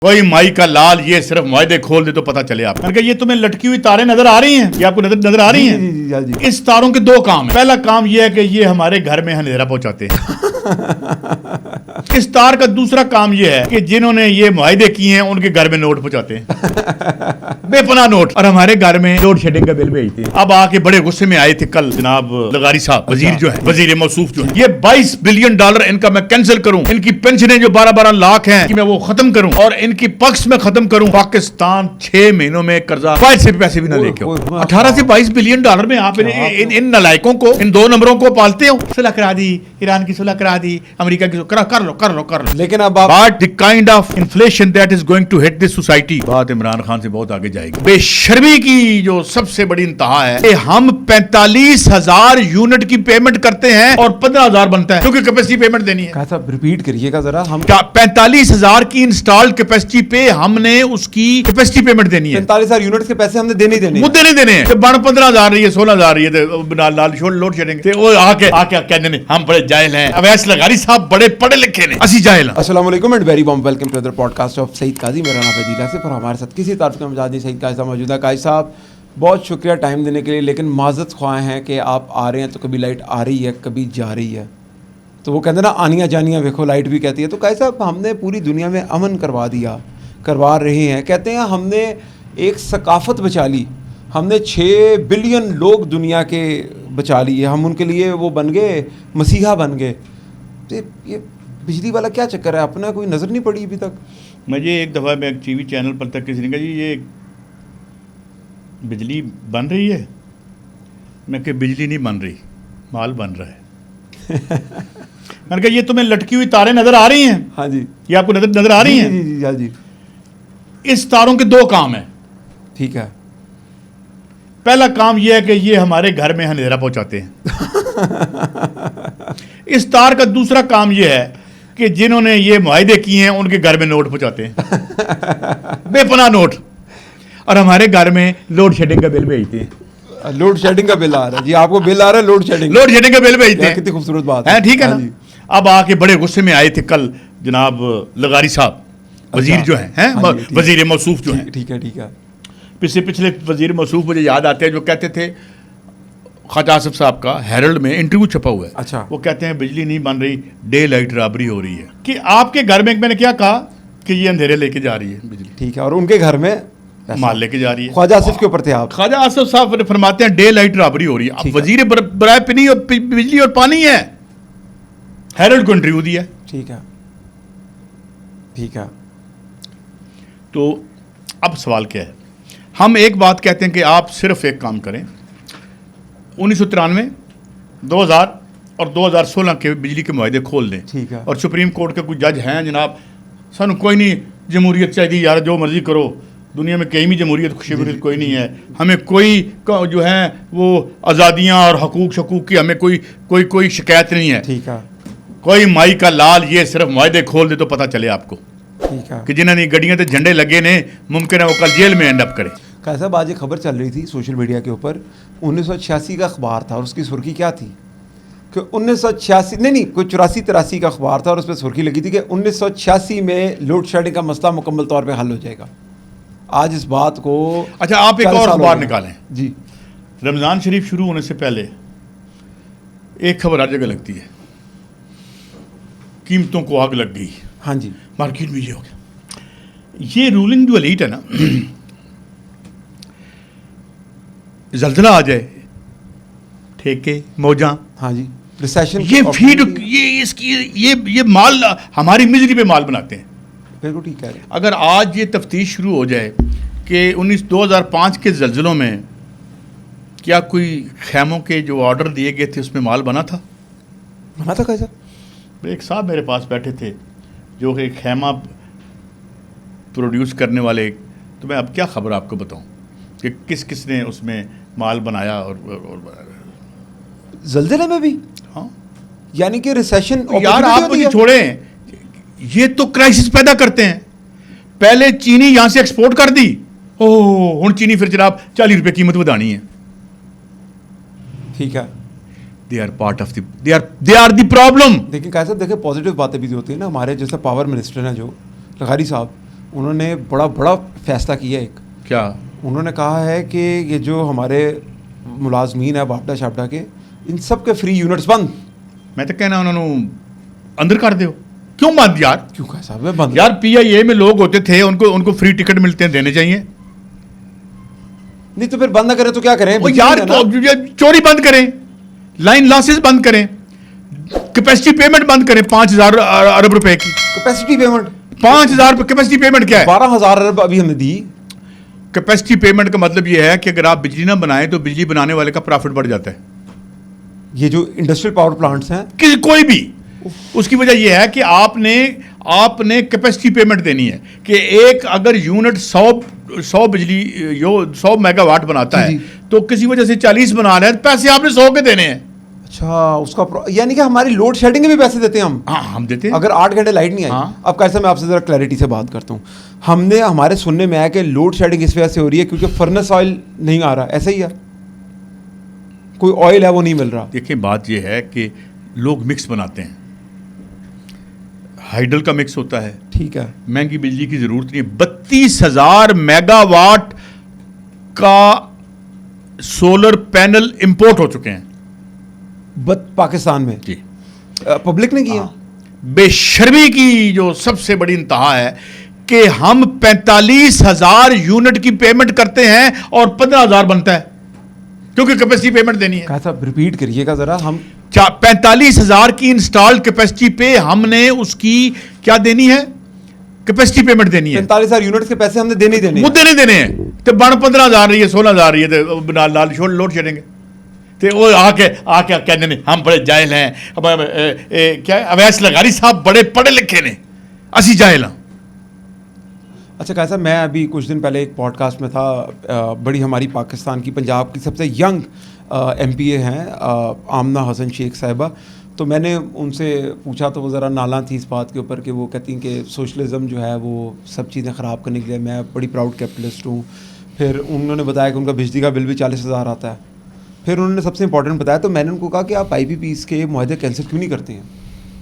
कोई माई का लाल ये सिर्फ मुआहदे खोल दे तो पता चले आप। मैंने कहा ये तुम्हें लटकी हुई तारें नजर आ रही हैं? ये आपको नजर आ रही हैं? जी। इस तारों के दो काम है। पहला काम ये है कि ये हमारे घर में अंधेरा पहुंचाते हैं। इस तार का दूसरा काम ये है कि जिन्होंने ये मुआहदे किए हैं उनके घर में नोट पहुंचाते हैं, बेपनाह नोट, और हमारे घर में लोड शेडिंग का बिल भेजते हैं। अब आके बड़े गुस्से में आए थे कल जनाब लगारी साहब, वजीर जो है, वजीर मौसूफ जो है, ये $22 बिलियन इनका मैं कैंसिल करूं, इनकी पेंशनें जो 12-12 लाख हैं कि मैं वो खत्म करूं और इनकी पक्ष में खत्म करूं। पाकिस्तान 6 महीनों में कर्जा से पैसे भी ना लेके 18 से $22 बिलियन में आप इन नलायकों को, इन दो नंबरों को पालते हो। सुलह करा दी, ईरान की सुलह करा दी, अमेरिका की कर लो। लेकिन अब the kind of inflation that is going to hit this society, बात इमरान खान से बहुत आगे जाएगी। बेशर्मी की जो सबसे बड़ी इंतहा है कि हम 45,000 यूनिट की पेमेंट करते हैं और 15,000 बनता है क्योंकि कैपेसिटी पेमेंट देनी है। साहब रिपीट करिएगा जरा। हम 45,000 की इंस्टॉल्ड कैपेसिटी पे हमने उसकी कैपेसिटी पेमेंट देनी है। 45,000 यूनिट के पैसे हमने देने मुद्दे नहीं देने हैं। 15,000 रही है, 16,000 रही है, लोड शेडिंग वो आके कहने हम बड़े जाहिल हैं। अवैस लगारी साहब बड़े पढ़े लिखे ने, असी जाहिल। अस्सलाम वालेकुम and very warm welcome to other podcast of Saeed Qazi. मेरा नाम है दिला सिफ और हमारे साथ किसी तारीफ का मजाज नहीं, सईद काजी साहब मौजूद है। काजी साहब बहुत शुक्रिया टाइम देने के लिए, लेकिन माजत ख्वाह हैं कि आप आ रहे हैं तो कभी लाइट आ रही है कभी जा रही है, तो वो कहते ना आनियाँ जानियाँ देखो लाइट भी कहती है। तो काजी साहब हमने पूरी दुनिया में अमन करवा रहे हैं, कहते हैं हमने एक सकाफत बचा ली, हमने 6 बिलियन लोग दुनिया के बचा लिए, हम उनके लिए वो बन गए, मसीहा बन गए। तो ये बिजली वाला क्या चक्कर है, अपना कोई नज़र नहीं पड़ी अभी तक? मुझे एक दफ़ा मैं टीवी चैनल पर तक किसी ने कहा जी ये बिजली बन रही है, मैं कि बिजली नहीं बन रही, माल बन रहा है। मैंने कहा ये तुम्हें लटकी हुई तारें नज़र आ रही हैं? हाँ जी। ये आपको नज़र आ रही हैं? जी हाँ जी। इस तारों के दो काम है। ठीक है। पहला काम यह है कि ये हमारे घर में अंधेरा पहुंचाते हैं। इस तार का दूसरा काम यह है कि जिन्होंने ये मुआहदे किए हैं उनके घर में नोट पहुंचाते हैं, बेपनाह नोट, और हमारे घर में लोड शेडिंग का बिल भेजते हैं। लोड शेडिंग का बिल आ रहा है जी, आपको बिल आ रहा है लोड शेडिंग का बिल भेजते हैं। कितनी खूबसूरत बात है, ठीक है ना? अब आके बड़े गुस्से में आए थे कल जनाब लगारी साहब, वजीर जो है, वजीर मौसूफ जो है। ठीक है। पिछले वजीर मौसूफ मुझे याद आते हैं जो कहते थे, ख्वाजा आसिफ साहब का हेरल्ड में इंटरव्यू छपा हुआ है। अच्छा। वो कहते हैं बिजली नहीं बन रही, डे लाइट रॉबरी हो रही है। कि आपके घर में मैंने क्या कहा कि ये अंधेरे लेके जा रही है बिजली, ठीक है, और उनके घर में माल लेके जा रही है। ख्वाजा आसिफ के ऊपर थे आप? ख्वाजा आसिफ साहब फरमाते हैं डे लाइट रॉबरी हो रही है। अब वजीर बराए पानी और बिजली और पानी है, हेरल्ड को इंटरव्यू दिया। ठीक है। तो अब सवाल क्या है, हम एक बात कहते हैं कि आप सिर्फ एक काम करें, 1993, 2000 और 2016 के बिजली के मुआहदे खोल दें। ठीक है। और सुप्रीम कोर्ट के कुछ जज हैं जनाब, सानू कोई नहीं जमहूरियत चाहिए यार, जो मर्जी करो, दुनिया में कहीं भी जमहूरियत खुशी कोई नहीं है, हमें कोई जो है वो आज़ादियाँ और हकूक शकूक की हमें कोई शिकायत नहीं है। ठीक है। कोई माई का लाल ये सिर्फ मुआहदे खोल दे तो पता चले आपको। ठीक है कि जिन्होंने गड्डियाँ तो झंडे लगे ने, मुमकिन है वो कल जेल में एंड अप करें। काजी साहब आज एक खबर चल रही थी सोशल मीडिया के ऊपर, 1986 का अखबार था और उसकी सुर्खी क्या थी कि 1986 नहीं कोई 84-83 का अखबार था और उस पर सुर्खी लगी थी कि 1986 में लोड शेडिंग का मसला मुकम्मल तौर पे हल हो जाएगा। आज इस बात को अच्छा आप एक और अखबार निकालें जी, रमज़ान शरीफ शुरू होने से पहले एक खबर हर जगह लगती है, कीमतों को आग लग गई। हाँ जी, मार्केट में ये हो गया। ये रूलिंग जो एलीट है ना, जल्जला आ जाए, ठेके मौजा, हाँ जी, रिसेशन, ये फीड ये माल हमारी मिजरी पे माल बनाते हैं। बिल्कुल ठीक है। अगर आज ये तफ्तीश शुरू हो जाए कि 2005 के जल्जलों में क्या कोई खैमों के जो ऑर्डर दिए गए थे उसमें माल बना था कैसा? एक साहब मेरे पास बैठे थे जो कि खैमा प्रोड्यूस करने वाले, तो मैं अब क्या खबर आपको बताऊं कि किस ने उसमें माल बनाया और जल्जले में भी। हाँ, यानी कि रिसेशन यार आप मुझे छोड़ें, ये तो क्राइसिस पैदा करते हैं। पहले चीनी यहां से एक्सपोर्ट कर दी, ओह हुण चीनी फिर जनाब 40 रुपए कीमत बढ़ानी है। ठीक है, they are part of they are the problem. लेकिन कैसा देखे पॉजिटिव बातें भी होती है ना, हमारे जैसे पावर मिनिस्टर हैं जो लगारी साहब, उन्होंने बड़ा बड़ा फैसला किया एक। क्या? उन्होंने कहा है कि ये जो हमारे मुलाजमीन है बापटा शापटा के, इन सब के फ्री यूनिट्स बंद। मैं तो कहना उन्होंने अंदर कर दो। क्यों बंद यार? क्यों कहा साहब है बंद? यार PIA में लोग होते थे, उनको फ्री टिकट मिलते हैं, देने चाहिए। नहीं तो फिर बंद ना करें तो क्या करें? वो यार तो चोरी बंद करें, लाइन लॉसेस बंद करें, कैपेसिटी पेमेंट बंद करें 5,000 अरब रुपए की। कैपेसिटी पेमेंट 5,000 कैपेसिटी पेमेंट क्या है? 12,000 अरब अभी हमने दी। कैपेसिटी पेमेंट का मतलब यह है कि अगर आप बिजली ना बनाएं तो बिजली बनाने वाले का प्रॉफिट बढ़ जाता है। ये जो इंडस्ट्रियल पावर प्लांट्स हैं, कोई भी, उसकी वजह यह है कि आपने कैपेसिटी पेमेंट देनी है कि एक अगर यूनिट 100 बिजली 100 मेगावाट बनाता है तो किसी वजह से 40 बना रहे हैं, पैसे आपने 100 के देने हैं। अच्छा, उसका यानी कि हमारी लोड शेडिंग के भी पैसे देते हैं हम? हाँ, हम देते हैं। अगर 8 घंटे लाइट नहीं आई। हाँ। अब कैसे मैं आपसे जरा क्लैरिटी से बात करता हूँ। हमारे सुनने में आया कि लोड शेडिंग इस वजह से हो रही है क्योंकि फर्नेस ऑयल नहीं आ रहा, ऐसा ही है? कोई ऑयल है वो नहीं मिल रहा। देखिए, बात यह है कि लोग मिक्स बनाते हैं, हाइडल का मिक्स होता है, ठीक है, महंगी बिजली की जरूरत नहीं है। 32,000 मेगावाट का सोलर पैनल इंपोर्ट हो चुके हैं पाकिस्तान में जी। पब्लिक ने किया। बेशर्मी की जो सबसे बड़ी इंतहा है कि हम 45,000 यूनिट की पेमेंट करते हैं और 15,000 बनता है क्योंकि कैपेसिटी पेमेंट देनी है। कहा साहब रिपीट करिएगा जरा। हम 45,000 की इंस्टॉल्ड कैपेसिटी पे हमने उसकी क्या देनी है? कैपेसिटी पेमेंट देनी है। 45,000 यूनिट्स के पैसे हमने देने वो देने हैं। तो 15,000 रही है, 16,000 रही है, तो लाल छोड़ लोड शेडिंग तो वो आके कहने नहीं हम बड़े जाहिल हैं। क्या अवैस लगारी साहब बड़े पढ़े लिखे ने, असी जाहिल हाँ। अच्छा कैसा, मैं अभी कुछ दिन पहले एक पॉडकास्ट में था, बड़ी हमारी पाकिस्तान की पंजाब की सबसे यंग MPA हैं आमना हसन शेख साहिबा। तो मैंने उनसे पूछा तो वो ज़रा नाला थी इस बात के ऊपर कि वो कहती हैं कि सोशलिज़म जो है वो सब चीज़ें ख़राब करने के लिए, मैं बड़ी प्राउड कैपिटलिस्ट हूँ। फिर उन्होंने बताया कि उनका बिजली का बिल भी 40,000 आता है। फिर उन्होंने सबसे इंपॉर्टेंट बताया, तो मैंने उनको कहा कि आप IPPs के मुआहदे कैंसिल क्यों नहीं करते हैं?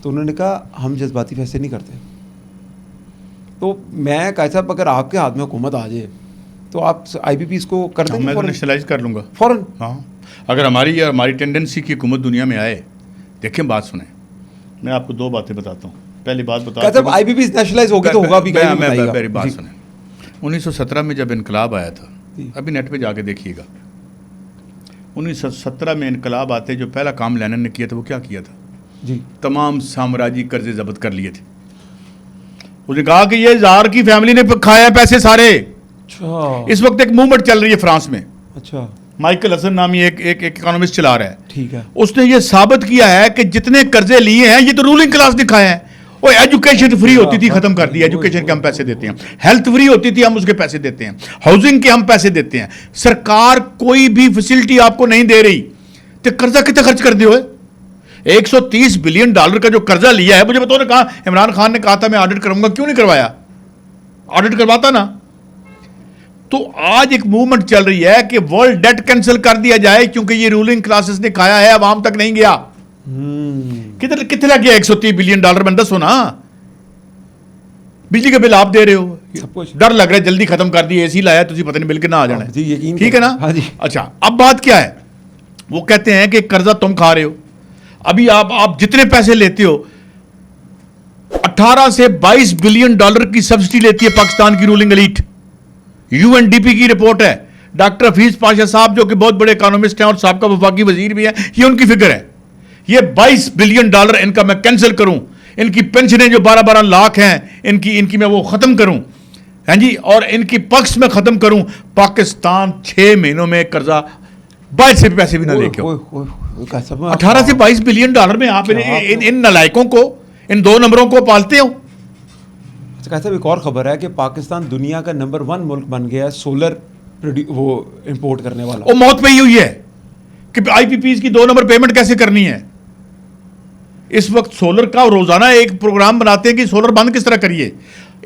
तो उन्होंने कहा हम जज्बाती फैसले नहीं करते। तो मैं कहा साहब अगर आपके हाथ में हुकूमत आ जाए तो आप IPPs को कर देंगे? मैं तो नेशनलाइज कर लूँगा फ़ौरन। हाँ, अगर हमारी टेंडेंसी की हुकूमत दुनिया में आए। देखें, बात सुने, मैं आपको 2 बातें बताता हूँ। पहली बात बता, जब IPPs नेशनलाइज होगी तो होगा भी। मेरी बात सुने, 1917 में जब इनकलाब आया था, अभी नेट पे जाके देखिएगा, 1917 में इनकलाब आते जो पहला काम लेनिन ने किया था वो क्या किया था जी? तमाम साम्राज्य कर्जे जब्त कर लिए थे। उसने कहा कि ये जार की फैमिली ने खाया है पैसे सारे। अच्छा, इस वक्त एक मूवमेंट चल रही है फ्रांस में। अच्छा, माइकल हसन नामी एक इकोनॉमिस्ट चला रहा है। ठीक है। उसने ये साबित किया है कि जितने कर्जे लिए हैं ये तो रूलिंग क्लास ने खाए हैं। वो एजुकेशन फ्री होती थी, खत्म कर दी। एजुकेशन के हम पैसे देते हैं, हेल्थ फ्री होती थी, हम उसके पैसे देते हैं, हाउसिंग के हम पैसे देते हैं। सरकार कोई भी फैसिलिटी आपको नहीं दे रही तो कर्जा कितना खर्च कर दियो है? 130 बिलियन डॉलर का जो कर्जा लिया है, मुझे बताओ ना, कहा इमरान खान ने कहा था मैं ऑडिट करूंगा, क्यों नहीं करवाया? ऑडिट करवाता ना। तो आज एक मूवमेंट चल रही है कि वर्ल्ड डेट कैंसिल कर दिया जाए क्योंकि ये रूलिंग क्लासेस ने खाया है, अवाम तक नहीं गया। कितने लग गया? 130 बिलियन डॉलर में 10 होना। बिजली का बिल आप दे रहे हो, सब कुछ डर लग रहा है जल्दी खत्म कर दिए, AC लाया तुझे पता नहीं बिल कितना आ जाना जी, यकीन ठीक है ना? हाँ जी। अच्छा, अब बात क्या है? वो कहते हैं कि कर्जा तुम खा रहे हो। अभी आप जितने पैसे लेते हो, 18 से 22 बिलियन डॉलर की सब्सिडी लेती है पाकिस्तान की रूलिंग एलीट। UNDP की रिपोर्ट है। डॉक्टर हफीज पाशा साहब जो कि बहुत बड़े इकोनॉमिस्ट हैं और साहब का वफाकी वजीर भी है, ये उनकी फिगर है। ये 22 बिलियन डॉलर इनका मैं कैंसिल करूं, इनकी पेंशनें जो 12-12 लाख हैं इनकी मैं वो खत्म करूं, हाँ जी, और इनकी पक्ष में खत्म करूं। पाकिस्तान 6 महीनों में कर्जा बाहर से पैसे भी ना लेके 18 से 22 बिलियन डॉलर में आप इन नलायकों को, इन 2 नंबरों को पालते हो। अच्छा कैसा, एक और खबर है कि पाकिस्तान दुनिया का नंबर 1 मुल्क बन गया है सोलर वो इंपोर्ट करने वाला। वो मौत पे ही हुई है कि IPPs की 2 नंबर पेमेंट कैसे करनी है। इस वक्त सोलर का रोजाना एक प्रोग्राम बनाते हैं कि सोलर बंद किस तरह करिए।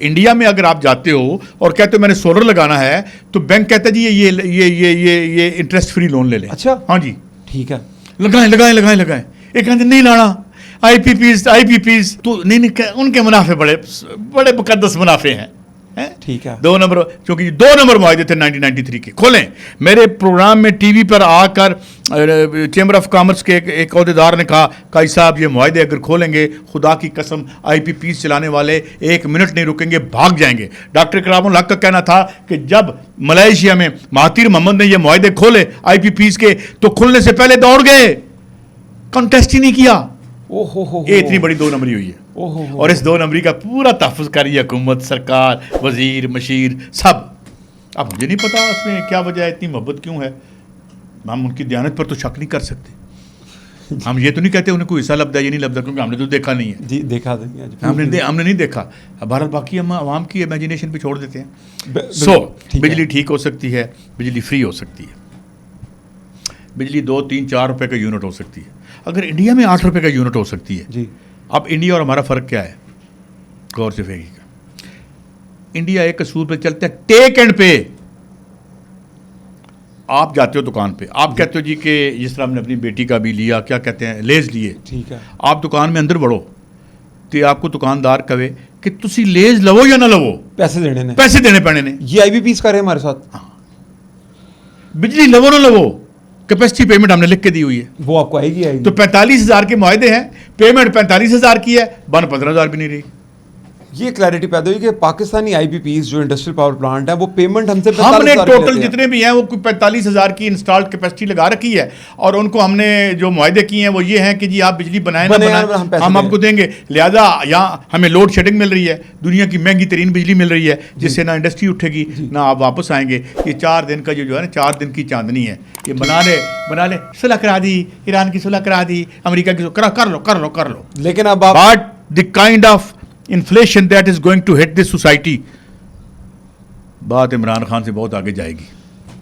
इंडिया में अगर आप जाते हो और कहते हो मैंने सोलर लगाना है तो बैंक कहता है जी ये इंटरेस्ट फ्री लोन ले लें। अच्छा, हाँ जी, ठीक है, लगाएं। एक कहते नहीं लाना IPPs तो नहीं, उनके मुनाफे बड़े मुकद्दस मुनाफे हैं। हैं? ठीक है। 2 नंबर, क्योंकि 2 नंबर मुआहदे थे 1993 के। खोलें, मेरे प्रोग्राम में टीवी पर आकर चैम्बर ऑफ कॉमर्स के एक अहदेदार ने कहा, काई साहब ये मुआहदे अगर खोलेंगे, खुदा की कसम IPPs चलाने वाले 1 मिनट नहीं रुकेंगे, भाग जाएंगे। डॉक्टर कलामुल हक का कहना था कि जब मलेशिया में महातीर मोहम्मद ने ये मुआहदे खोले IPPs के, तो खुलने से पहले दौड़ गए, कंटेस्ट ही नहीं किया। ओहो, ये इतनी बड़ी 2 नंबरी हुई है। ओहो, और इस 2 नंबरी का पूरा तहफ़्फ़ुज़ कर रही है हुकूमत, सरकार, वजीर, मशीर, सब। अब मुझे नहीं पता उसमें क्या वजह है, इतनी मोहब्बत क्यों है। हम उनकी दयानत पर तो शक नहीं कर सकते। हम ये तो नहीं कहते उन्हें कोई हिस्सा लब्धा ये नहीं लब्धा, क्योंकि हमने तो देखा नहीं है। जी, देखा नहीं आज। हमने नहीं देखा। भारत बाकी हम आवाम की इमेजिनेशन पे छोड़ देते हैं। ठीक है। बिजली ठीक हो सकती है, बिजली फ्री हो सकती है, बिजली 2, 3, 4 रुपए का यूनिट हो सकती है। अगर इंडिया में 8 रुपए का यूनिट हो सकती है जी, अब इंडिया और हमारा फ़र्क क्या है, गौर से फेंकिएगा। इंडिया एक असूल पे चलता है, टेक एंड पे। आप जाते हो दुकान पे, आप कहते हो जी कि जिस तरह हमने अपनी बेटी का भी लिया, क्या कहते हैं, लेज लिए, ठीक है। आप दुकान में अंदर बढ़ो तो आपको दुकानदार कहे कि तुसी लेज लवो या ना लवो, पैसे देने ने, पैसे देने पैने ने। ये IPPs कर रहे हैं हमारे साथ। बिजली लवो ना लवो, कैपेसिटी पेमेंट हमने लिख के दी हुई है। वो आपको आएगी तो 45,000 के मुआहदे हैं, पेमेंट 45,000 की है, बन 15,000 भी नहीं रही। ये क्लैरिटी पैदा हुई कि पाकिस्तानी IPPs जो इंडस्ट्रियल पावर प्लांट है वो पेमेंट हमसे हमने टोटल जितने भी हैं वो 45,000 की इंस्टॉल्ड कैपेसिटी लगा रखी है, और उनको हमने जो मुआहदे किए हैं वो ये हैं कि जी आप बिजली बनाएं ना बनाएं, हम आपको देंगे। लिहाजा यहाँ हमें लोड शेडिंग मिल रही है, दुनिया की महंगी तरीन बिजली मिल रही है, जिससे ना इंडस्ट्री उठेगी ना आप वापस आएंगे। ये 4 दिन का जो है ना, 4 दिन की चांदनी है। ये बना ले, सुलह करा दी, ईरान की सुलह करा दी, अमेरिका की कर लो। लेकिन अब आप but the kind of inflation that is going to hit this society, बात इमरान खान से बहुत आगे जाएगी।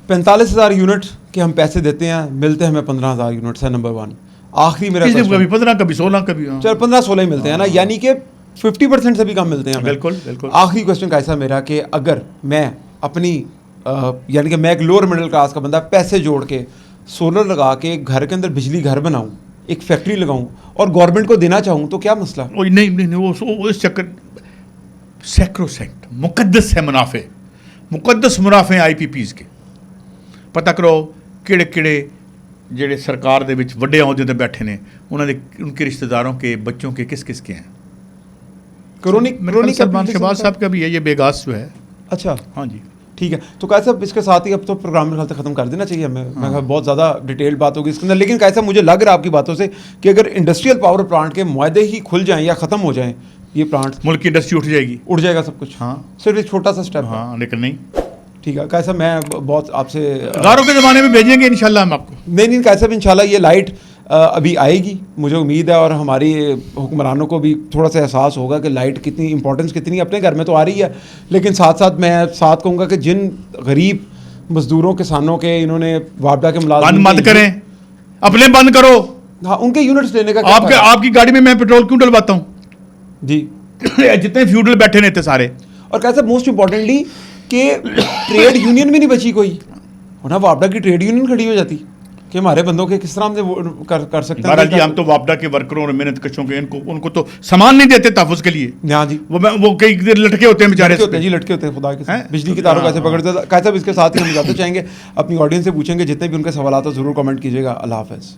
45,000 यूनिट के हम पैसे देते हैं, मिलते हैं हमें 15,000 यूनिट है। नंबर 1 आखिरी मेरा कभी 15, कभी 16, कभी चल 15-16 ही मिलते हैं ना, यानी कि 50% से भी कम मिलते हैं हमें। बिल्कुल। आखिरी क्वेश्चन कैसा मेरा कि अगर मैं अपनी यानी कि मैं एक लोअर मिडिल क्लास का बंदा पैसे जोड़ के सोलर लगा के एक घर के अंदर बिजली घर बनाऊं, एक फैक्ट्री लगाऊं और गवर्नमेंट को देना चाहूं, तो क्या मसला? नहीं, वो इस चक्कर सैक्रोसेंट मुकद्दस है मुनाफे, मुकद्दस मुनाफे IPPs के। पता करो किड़े ਜਿਹੜੇ सरकार ਦੇ ਵਿੱਚ ਵੱਡੇ ਅਹੁਦੇ ਤੇ ਬੈਠੇ ਨੇ, ਉਹਨਾਂ ਦੇ उनके रिश्तेदारों के बच्चों के किस के हैं। करोनी शहबाज साहब का भी है ये बेगास जो है। अच्छा, हाँ जी, ठीक है। तो कैसा साहब इसके साथ ही अब तो प्रोग्राम में ख़त्म कर देना चाहिए हमें। मैं बहुत ज़्यादा डिटेल बात होगी इसके अंदर, लेकिन कैसा मुझे लग रहा है आपकी बातों से कि अगर इंडस्ट्रियल पावर प्लांट के मुआहदे ही खुल जाएं या ख़त्म हो जाएं, ये प्लांट, मुल्क की इंडस्ट्री उठ जाएगी, उड़ जाएगा सब कुछ। हाँ, सिर्फ एक छोटा सा स्टेप। हाँ, लेकिन नहीं। ठीक है कैसा, मैं बहुत आपसे गारों के ज़माने में भेजेंगे इंशाल्लाह हम आपको। नहीं कैसा भी इंशाल्लाह ये लाइट अभी आएगी, मुझे उम्मीद है, और हमारी हुक्मरानों को भी थोड़ा सा एहसास होगा कि लाइट कितनी इंपॉर्टेंस कितनी अपने घर में तो आ रही है, लेकिन साथ साथ मैं कहूँगा कि जिन गरीब मजदूरों किसानों के इन्होंने वापडा के बंद मत करें, अपने बंद करो। हाँ, उनके यूनिट्स लेने का आपकी गाड़ी में मैं पेट्रोल क्यों डलवाता हूँ जी? जितने फ्यूडल बैठे रहते सारे। और कैसा मोस्ट इंपॉर्टेंटली कि ट्रेड यूनियन भी नहीं बची कोई, वरना वापडा की ट्रेड यूनियन खड़ी हो जाती कि हमारे बंदों के किस तरह हम से कर सकते हैं। जी, हम तो वापडा के वर्करों और मेहनत कशों के उनको तो सामान नहीं देते तहफ़्फ़ुज़ के लिए। हाँ जी, वो कई देर लटके होते हैं बेचारे, लटके होते हैं खुदा के साथ, बिजली की तारों कैसे पकड़ते हैं। कैसा इसके साथ ही हम जाते चाहेंगे, अपनी ऑडियंस से पूछेंगे, जितने भी उनके सवाल आते ज़रूर कमेंट कीजिएगा। अल्लाह हाफ़िज़।